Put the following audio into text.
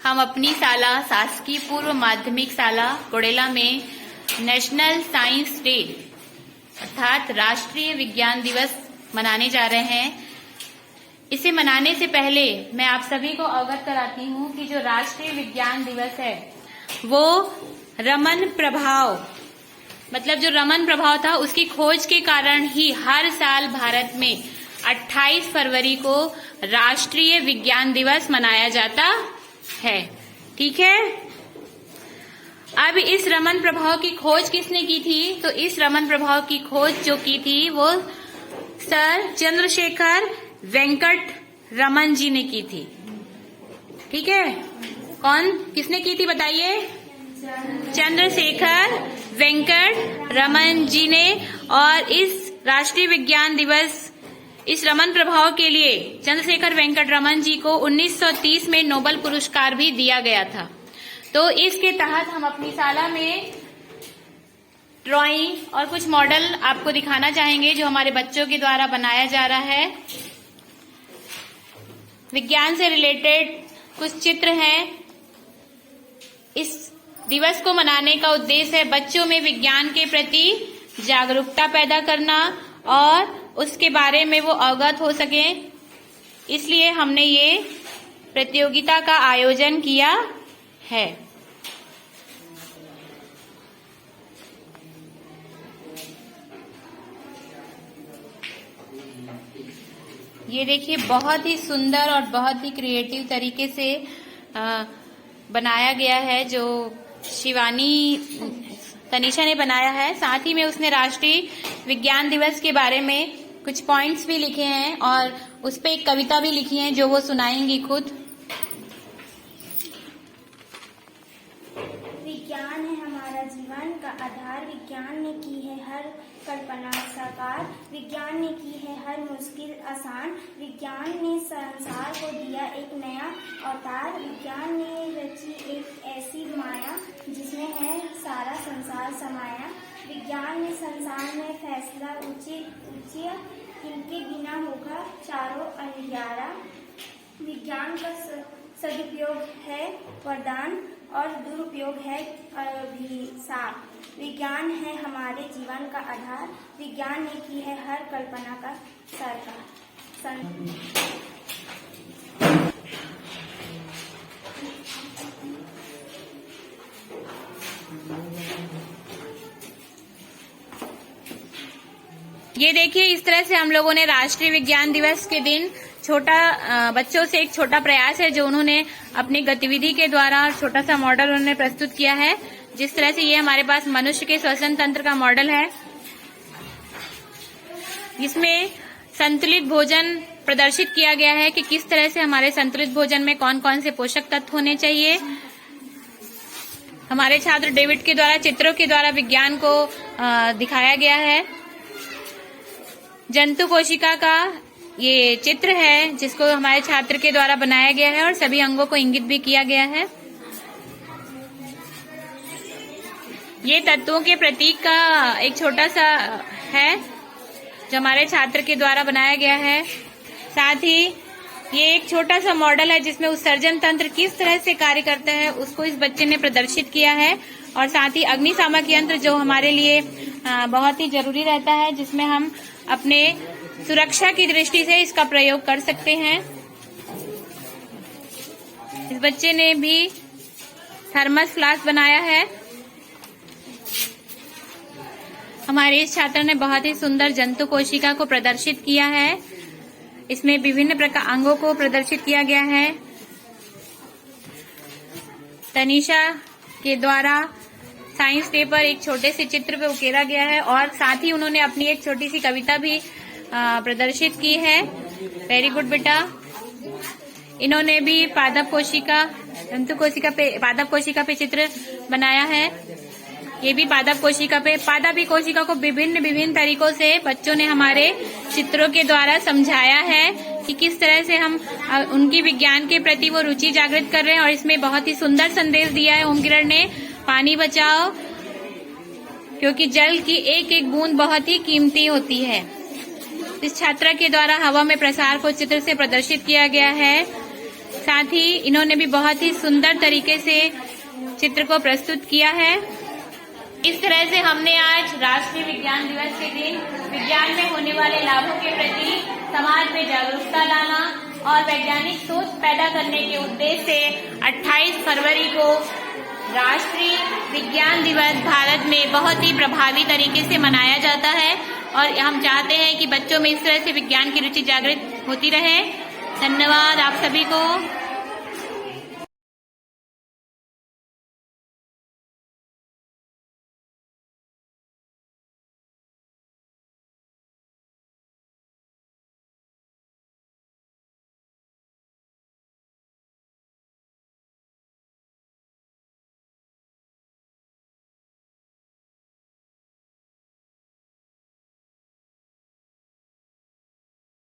हम अपनी शाला शासकीय पूर्व माध्यमिक शाला कोड़ेला में नेशनल साइंस डे अर्थात राष्ट्रीय विज्ञान दिवस मनाने जा रहे हैं। इसे मनाने से पहले मैं आप सभी को अवगत कराती हूँ कि जो राष्ट्रीय विज्ञान दिवस है वो रमन प्रभाव मतलब जो रमन प्रभाव था उसकी खोज के कारण ही हर साल भारत में 28 फरवरी को राष्ट्रीय विज्ञान दिवस मनाया जाता है। ठीक है। अब इस रमन प्रभाव की खोज किसने की थी? तो इस रमन प्रभाव की खोज जो की थी वो सर चंद्रशेखर वेंकट रमन जी ने की थी। ठीक है। कौन किसने की थी बताइए? चंद्रशेखर वेंकट रमन जी ने। और इस राष्ट्रीय विज्ञान दिवस इस रमन प्रभाव के लिए चंद्रशेखर वेंकट रमन जी को 1930 में नोबेल पुरस्कार भी दिया गया था। तो इसके तहत हम अपनी शाला में ड्राइंग और कुछ मॉडल आपको दिखाना चाहेंगे जो हमारे बच्चों के द्वारा बनाया जा रहा है। विज्ञान से रिलेटेड कुछ चित्र हैं। इस दिवस को मनाने का उद्देश्य है बच्चों में विज्ञान के प्रति जागरूकता पैदा करना और उसके बारे में वो अवगत हो सके, इसलिए हमने ये प्रतियोगिता का आयोजन किया है। ये देखिए बहुत ही सुंदर और बहुत ही क्रिएटिव तरीके से बनाया गया है जो शिवानी तनीषा ने बनाया है। साथ ही में उसने राष्ट्रीय विज्ञान दिवस के बारे में कुछ पॉइंट्स भी लिखे हैं और उस पे एक कविता भी लिखी है जो वो सुनाएंगी खुद। विज्ञान है हमारा जीवन का आधार, विज्ञान ने की है हर कल्पना साकार, विज्ञान ने की है हर मुश्किल आसान, विज्ञान ने संसार को दिया एक नया अवतार, विज्ञान ने रची एक ऐसी माया जिसमें है सारा संसार समाया, विज्ञान ने संसार में फैसला ऊंचे इनके बिना होगा चारों अंधियारा, विज्ञान का सदुपयोग है वरदान और दुरुपयोग है अभिशाप, विज्ञान है हमारे जीवन का आधार, विज्ञान ने की है हर कल्पना का साकार। ये देखिए इस तरह से हम लोगों ने राष्ट्रीय विज्ञान दिवस के दिन बच्चों से एक छोटा प्रयास है जो उन्होंने अपनी गतिविधि के द्वारा छोटा सा मॉडल उन्होंने प्रस्तुत किया है। जिस तरह से ये हमारे पास मनुष्य के श्वसन तंत्र का मॉडल है, इसमें संतुलित भोजन प्रदर्शित किया गया है कि किस तरह से हमारे संतुलित भोजन में कौन कौन से पोषक तत्व होने चाहिए। हमारे छात्र डेविड के द्वारा चित्रों के द्वारा विज्ञान को दिखाया गया है। जंतु कोशिका का ये चित्र है जिसको हमारे छात्र के द्वारा बनाया गया है और सभी अंगों को इंगित भी किया गया है। ये तत्वों के प्रतीक का एक छोटा सा है जो हमारे छात्र के द्वारा बनाया गया है। साथ ही ये एक छोटा सा मॉडल है जिसमें उत्सर्जन तंत्र किस तरह से कार्य करता है उसको इस बच्चे ने प्रदर्शित किया है। और साथ ही अग्निशामक यंत्र जो हमारे लिए बहुत ही जरूरी रहता है, जिसमें हम अपने सुरक्षा की दृष्टि से इसका प्रयोग कर सकते हैं। इस बच्चे ने भी थर्मस फ्लास्क बनाया है। हमारे इस छात्र ने बहुत ही सुंदर जंतु कोशिका को प्रदर्शित किया है। इसमें विभिन्न प्रकार अंगों को प्रदर्शित किया गया है। तनीषा के द्वारा साइंस डे पर एक छोटे से चित्र पे उकेरा गया है और साथ ही उन्होंने अपनी एक छोटी सी कविता भी प्रदर्शित की है। वेरी गुड बेटा। इन्होंने भी पादप कोशिका जंतु कोशिका पे चित्र बनाया है। ये भी पादप कोशिका को विभिन्न तरीकों से बच्चों ने हमारे चित्रों के द्वारा समझाया है कि किस तरह से हम उनकी विज्ञान के प्रति वो रुचि जागृत कर रहे हैं। और इसमें बहुत ही सुंदर संदेश दिया है ओम किरण ने, पानी बचाओ क्योंकि जल की एक एक बूंद बहुत ही कीमती होती है। इस छात्रा के द्वारा हवा में प्रसार को चित्र से प्रदर्शित किया गया है। साथ ही इन्होंने भी बहुत ही सुंदर तरीके से चित्र को प्रस्तुत किया है। इस तरह से हमने आज राष्ट्रीय विज्ञान दिवस के दिन विज्ञान में होने वाले लाभों के प्रति समाज में जागरूकता लाना और वैज्ञानिक सोच पैदा करने के उद्देश्य से 28 फरवरी को राष्ट्रीय विज्ञान दिवस भारत में बहुत ही प्रभावी तरीके से मनाया जाता है और हम चाहते हैं कि बच्चों में इस तरह से विज्ञान की रुचि जागृत होती रहे। धन्यवाद आप सभी को।